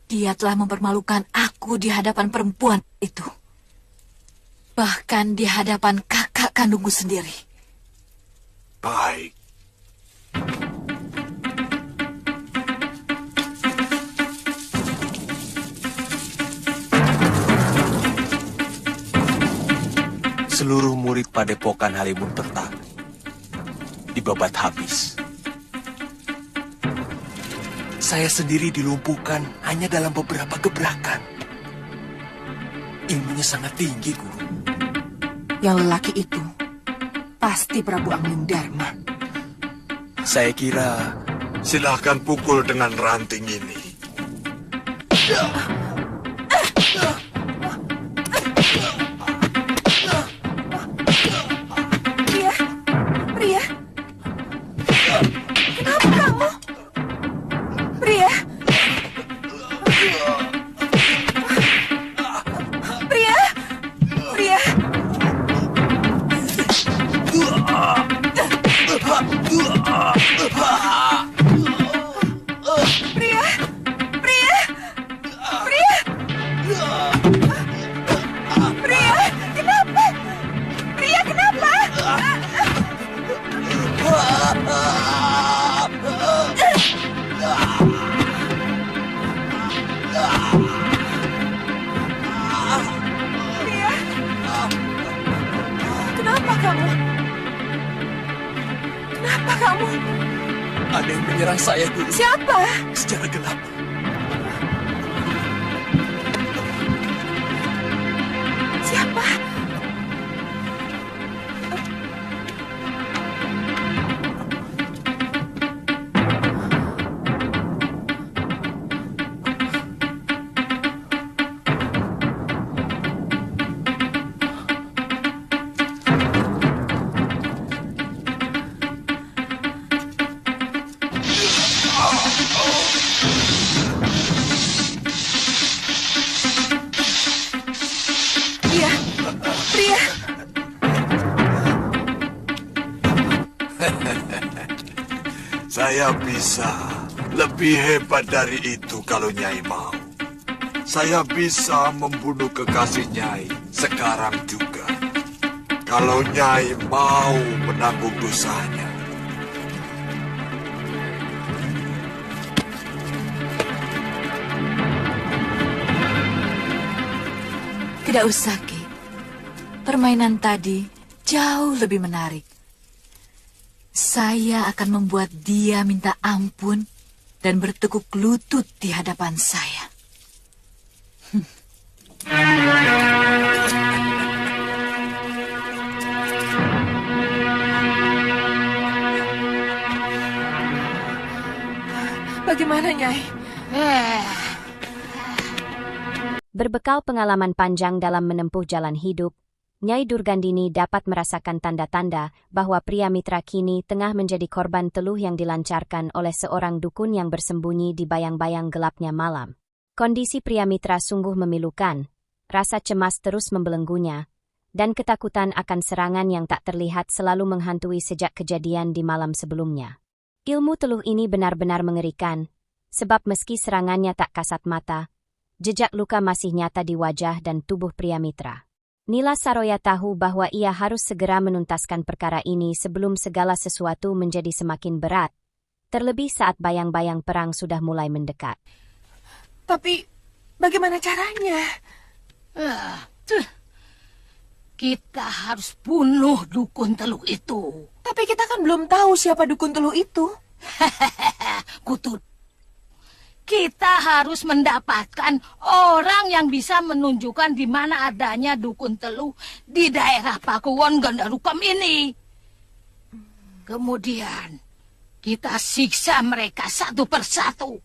Dia telah mempermalukan aku di hadapan perempuan itu. Bahkan di hadapan kakak kandungku sendiri. Baik. Seluruh murid Padepokan Halimun Petak dibabat habis. Saya sendiri dilumpuhkan hanya dalam beberapa gebrakan. Ilmunya sangat tinggi, Guru. Yang lelaki itu pasti Prabu Anglingdarma. Saya kira... Silahkan pukul dengan ranting ini. Pria, kenapa kamu? Pria, Pria, Pria. Pria, Pria, Pria, Pria, kenapa? Pria, kenapa? Pria, kenapa kamu? Kenapa kamu? Ada yang menyerang saya, Guru. Siapa? Secara gelap. Siapa? Pria, Pria. Saya bisa lebih hebat dari itu kalau Nyai mau. Saya bisa membunuh kekasih Nyai sekarang juga. Kalau Nyai mau menanggung dosanya. Tidak usah, Ki. Permainan tadi jauh lebih menarik. Saya akan membuat dia minta ampun dan bertekuk lutut di hadapan saya. Bagaimana, Nyai? Berbekal pengalaman panjang dalam menempuh jalan hidup, Nyai Durgandini dapat merasakan tanda-tanda bahwa pria mitra kini tengah menjadi korban teluh yang dilancarkan oleh seorang dukun yang bersembunyi di bayang-bayang gelapnya malam. Kondisi pria mitra sungguh memilukan, rasa cemas terus membelenggunya, dan ketakutan akan serangan yang tak terlihat selalu menghantui sejak kejadian di malam sebelumnya. Ilmu teluh ini benar-benar mengerikan, sebab meski serangannya tak kasat mata, jejak luka masih nyata di wajah dan tubuh pria mitra. Nila Saroya tahu bahwa ia harus segera menuntaskan perkara ini sebelum segala sesuatu menjadi semakin berat, terlebih saat bayang-bayang perang sudah mulai mendekat. Tapi bagaimana caranya? Kita harus bunuh dukun teluh itu. Tapi kita kan belum tahu siapa dukun teluh itu. Kutut. Kita harus mendapatkan orang yang bisa menunjukkan di mana adanya dukun teluh di daerah Pakuwon Gandarukam ini. Kemudian kita siksa mereka satu persatu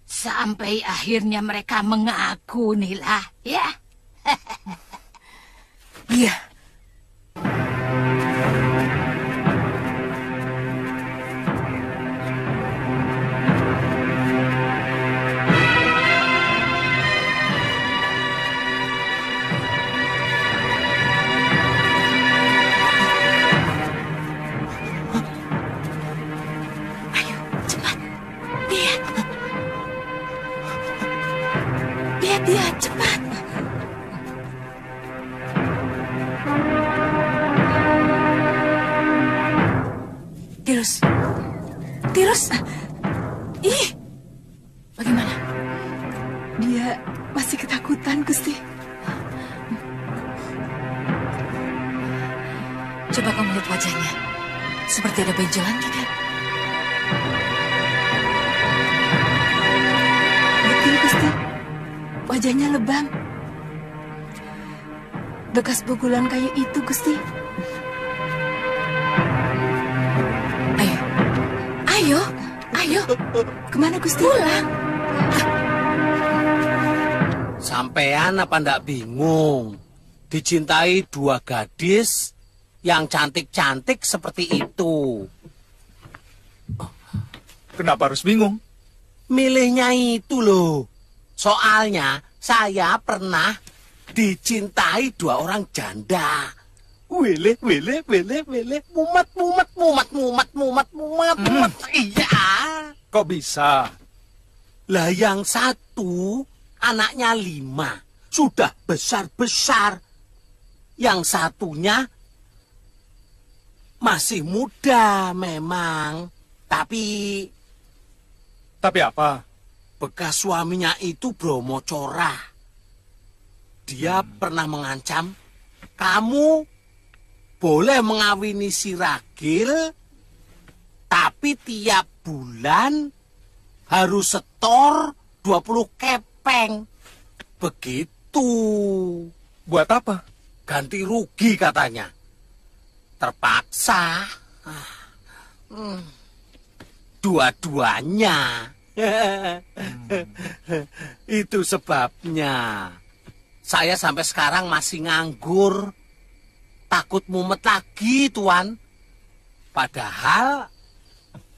sampai akhirnya mereka mengaku, Nila, ya. Iya. Dia, cepat. Tirus. Ih, Bagaimana? dia masih ketakutan, Gusti. Coba kamu lihat wajahnya. Seperti ada benjolan tidak? Betul, Gusti. Wajahnya lebam. Bekas pukulan kayu itu, Gusti. Ayo. Kemana, Gusti? Pulang. Sampean apa ndak bingung? Dicintai dua gadis yang cantik-cantik seperti itu. Kenapa harus bingung? Milihnya itu loh. Soalnya saya pernah dicintai dua orang janda. Wele. Mumat. Iya. Kok bisa? Lah yang satu anaknya 5. Sudah besar-besar. Yang satunya masih muda memang. Tapi apa? bekas suaminya itu Bromo Cora. Dia pernah mengancam, kamu boleh mengawini si Ragil, tapi tiap bulan harus setor 20 kepeng. Begitu. Buat apa? Ganti rugi katanya. Terpaksa. Dua-duanya. Itu sebabnya. Saya sampai sekarang masih nganggur. Takut mumet lagi, Tuan. Padahal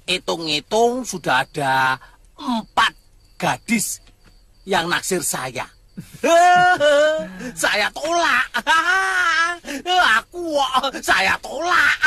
hitung-hitung sudah ada 4 gadis yang naksir saya. Saya tolak. Saya tolak.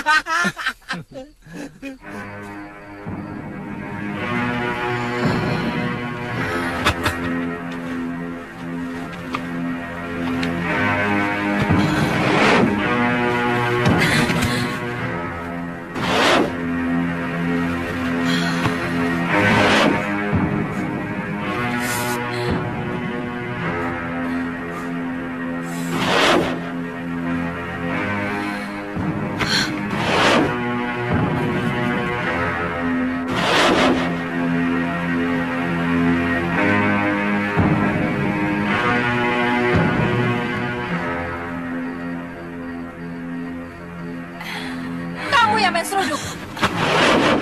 Seruduk.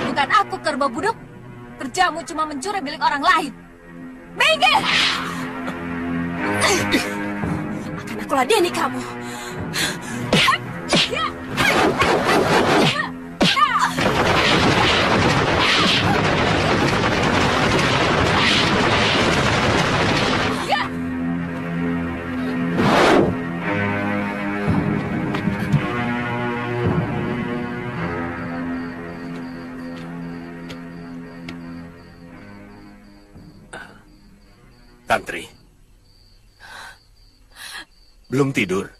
Bukan aku kerbau buduk. Kerjamu cuma mencuri milik orang lain. Minggir! Akan aku ladeni kamu. Tantri, belum tidur?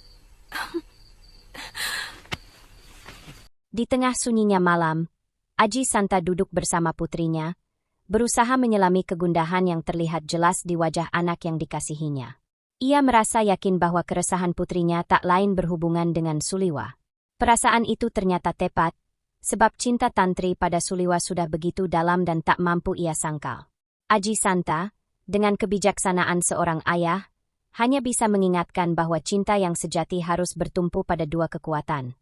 Di tengah sunyinya malam, Aji Santa duduk bersama putrinya, berusaha menyelami kegundahan yang terlihat jelas di wajah anak yang dikasihinya. Ia merasa yakin bahwa keresahan putrinya tak lain berhubungan dengan Suliwa. Perasaan itu ternyata tepat, sebab cinta Tantri pada Suliwa sudah begitu dalam dan tak mampu ia sangkal. Aji Santa, dengan kebijaksanaan seorang ayah, hanya bisa mengingatkan bahwa cinta yang sejati harus bertumpu pada dua kekuatan.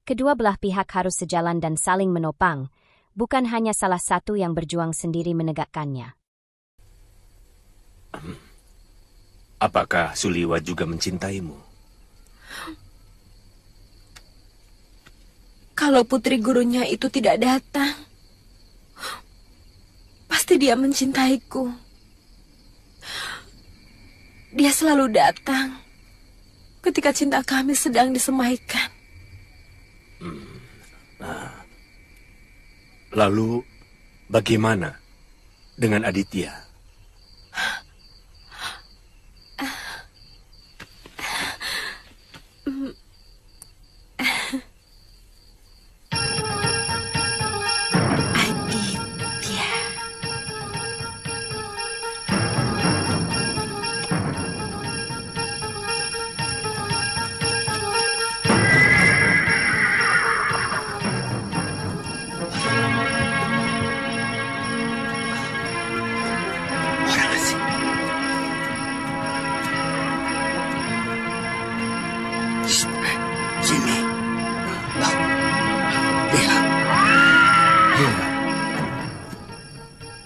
Kedua belah pihak harus sejalan dan saling menopang, bukan hanya salah satu yang berjuang sendiri menegakkannya. Apakah Suliwa juga mencintaimu? Kalau putri gurunya itu tidak datang, pasti dia mencintaiku. Dia selalu datang ketika cinta kami sedang disemaikan. Lalu, bagaimana dengan Aditya?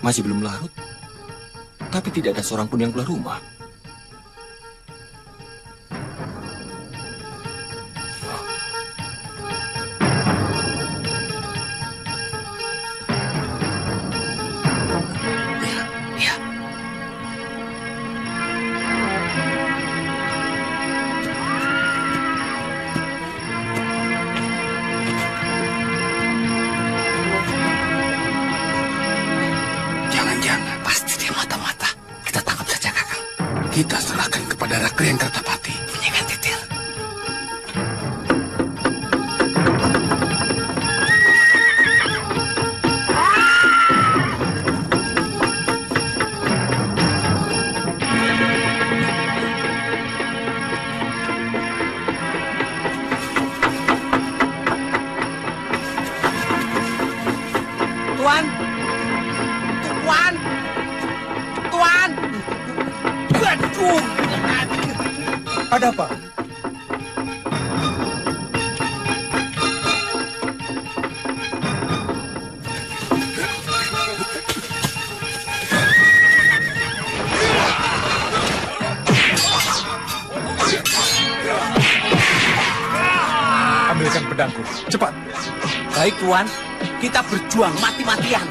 Masih belum larut, tapi tidak ada seorang pun yang keluar rumah. Jangan-jangan pasti dia mata-mata. Kita tangkap saja, Kakang. Kita serahkan kepada Rakrian Kertapati. Bunyikan titir. Tuan! Tuan! Tuan! Aduh! Ada apa? Ambilkan pedangku, cepat. Baik, Tuan. Kita berjuang mati-matian.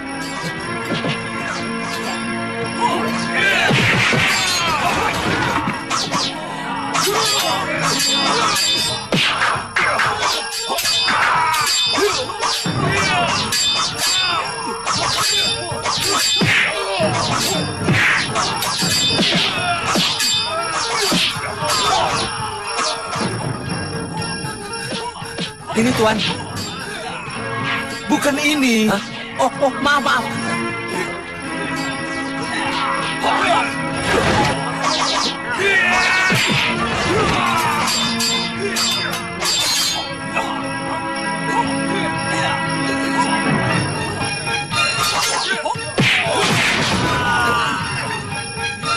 Ini, Tuan. Bukan ini. Hah? Oh, maaf.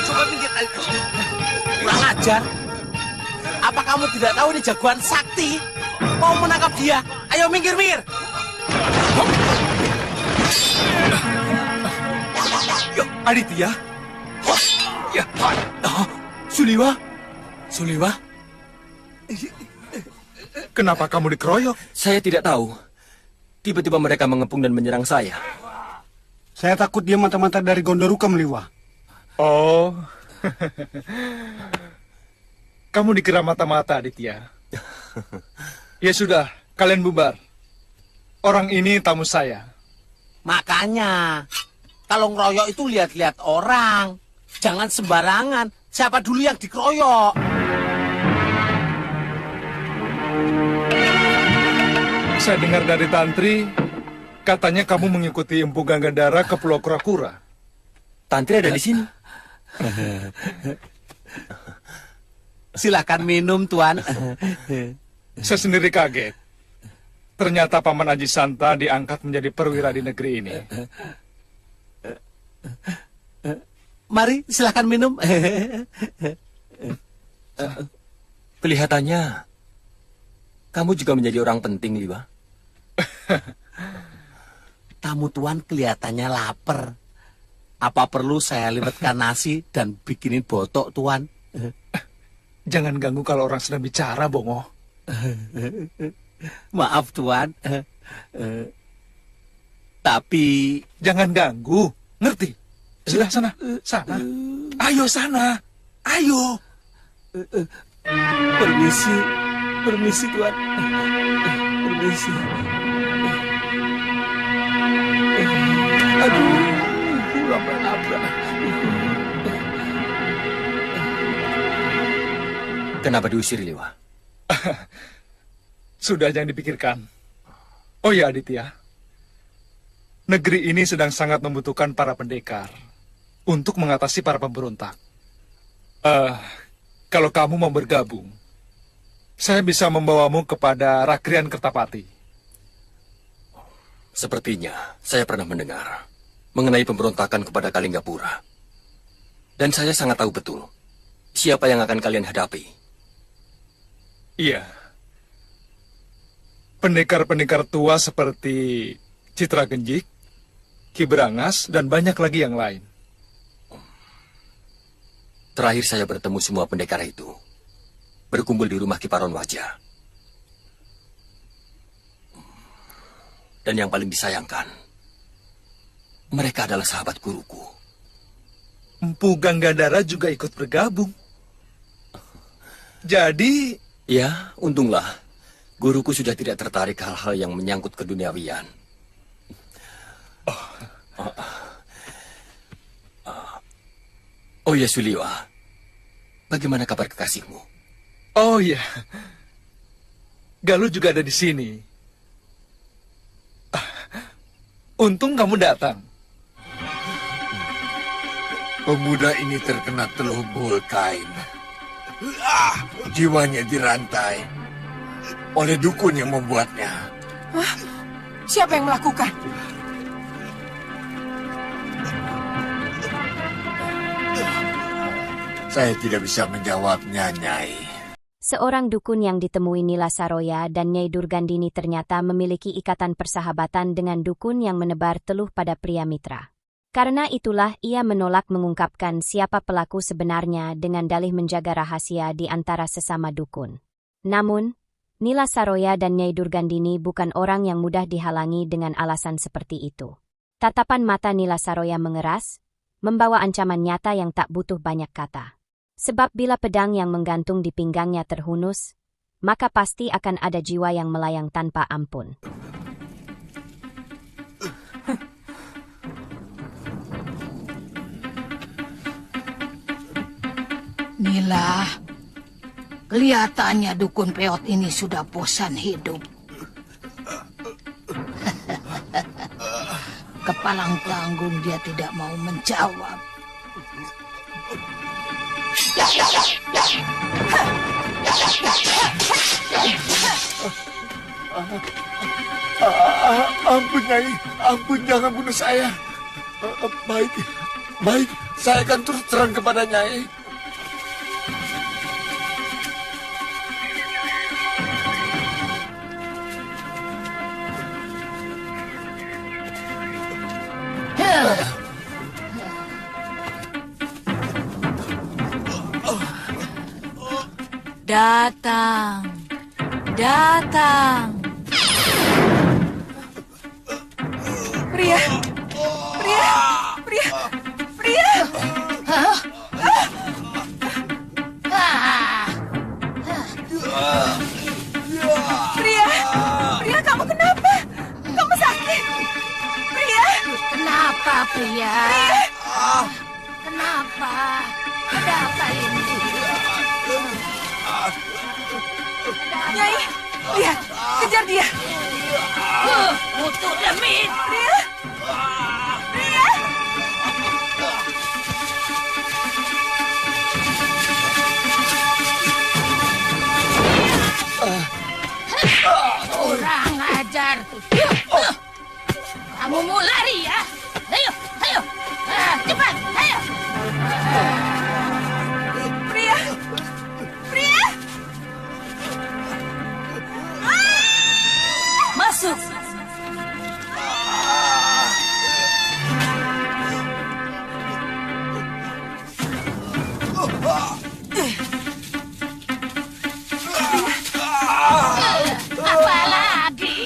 Coba minggir. Kurang ajar. Apa kamu tidak tahu ini jagoan sakti? Mau menangkap dia? Ayo minggir. Yuk, Aditya. Ya. Suliwa. Kenapa kamu dikeroyok? Saya tidak tahu. Tiba-tiba mereka mengepung dan menyerang saya. Saya takut dia mata-mata dari Gondoruka Meliwa. Oh. Kamu dikira mata-mata, Aditya. Ya sudah, kalian bubar. Orang ini tamu saya. Makanya, kalau ngeroyok itu lihat-lihat orang. Jangan sembarangan. Siapa dulu yang dikeroyok? Saya dengar dari Tantri, katanya kamu mengikuti Empu Gangadara ke Pulau Kura-Kura. Tantri ada di sini. Silakan minum, Tuan. Saya sendiri kaget. Ternyata Paman Aji Santa diangkat menjadi perwira di negeri ini. Mari, silakan minum. Kelihatannya kamu juga menjadi orang penting, Liwa. Tamu Tuan kelihatannya lapar. Apa perlu saya liwetkan nasi dan bikinin botok, Tuan? Jangan ganggu kalau orang sedang bicara, Bongo. Maaf, Tuan. Tapi... Jangan ganggu, ngerti? Sudah, sana. Ayo, sana. Ayo. Permisi, Tuan. Permisi. Aduh, labrak. Kenapa diusir, Liwa? Sudah, jangan dipikirkan. Oh ya, Aditya. Negeri ini sedang sangat membutuhkan para pendekar untuk mengatasi para pemberontak. Kalau kamu mau bergabung, saya bisa membawamu kepada Rakrian Kertapati. Sepertinya saya pernah mendengar mengenai pemberontakan kepada Kalinggapura. Dan saya sangat tahu betul siapa yang akan kalian hadapi. Iya. Pendekar-pendekar tua seperti Citra Genjik, Ki Berangas, dan banyak lagi yang lain. Terakhir saya bertemu semua pendekar itu berkumpul di rumah Ki Paron Wajah. Dan yang paling disayangkan, mereka adalah sahabat guruku. Empu Ganggandara juga ikut bergabung. Jadi... Ya, untunglah. Guruku sudah tidak tertarik hal-hal yang menyangkut keduniawian. Oh ya, Suliwa. Bagaimana kabar kekasihmu? Oh ya, Galuh juga ada di sini. Untung kamu datang. Pemuda ini terkena teluh Bulkain. Jiwanya dirantai oleh dukun yang membuatnya. Hah? Siapa yang melakukan? Saya tidak bisa menjawabnya, Nyai. Seorang dukun yang ditemui Nila Saroya dan Nyai Durgandini ternyata memiliki ikatan persahabatan dengan dukun yang menebar teluh pada pria mitra. Karena itulah ia menolak mengungkapkan siapa pelaku sebenarnya dengan dalih menjaga rahasia di antara sesama dukun. Namun, Nila Saroya dan Nyai Durgandini bukan orang yang mudah dihalangi dengan alasan seperti itu. Tatapan mata Nila Saroya mengeras, membawa ancaman nyata yang tak butuh banyak kata. Sebab bila pedang yang menggantung di pinggangnya terhunus, maka pasti akan ada jiwa yang melayang tanpa ampun. Nila, kelihatannya dukun peot ini sudah bosan hidup. Kepalang tanggung dia tidak mau menjawab. Ampun, Nyai. Ampun, jangan bunuh saya. Baik, baik. Saya akan terus terang kepada Nyai. Datang, datang. Pria! Pria! Pria! Pria! Hah? Pria! Pria, kamu kenapa? Kamu sakit? Pria! Kenapa, Pria? Pria! Kenapa? Ada apa ini? Nyai, lihat, kejar dia. Untuk demit. Pria! Pria! Kurang ajar. Kamu mau lari ya? Ayo, ayo. Cepat, ayo. Pria! Pria! Masuk. Apa lagi?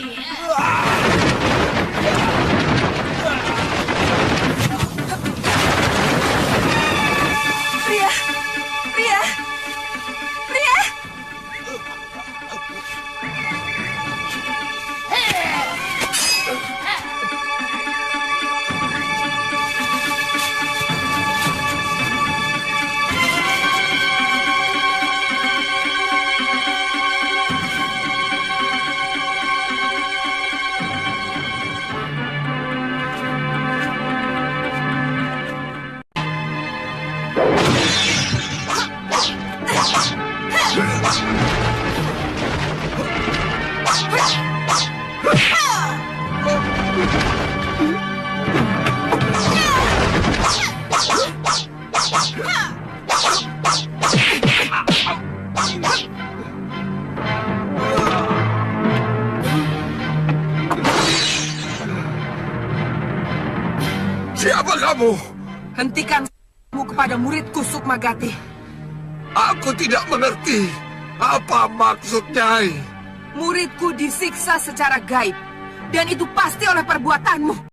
Siapa kamu? Hentikan kepada muridku Sukmagati. Aku tidak mengerti. Apa maksud Nyai? Muridku disiksa secara gaib. Dan itu pasti oleh perbuatanmu.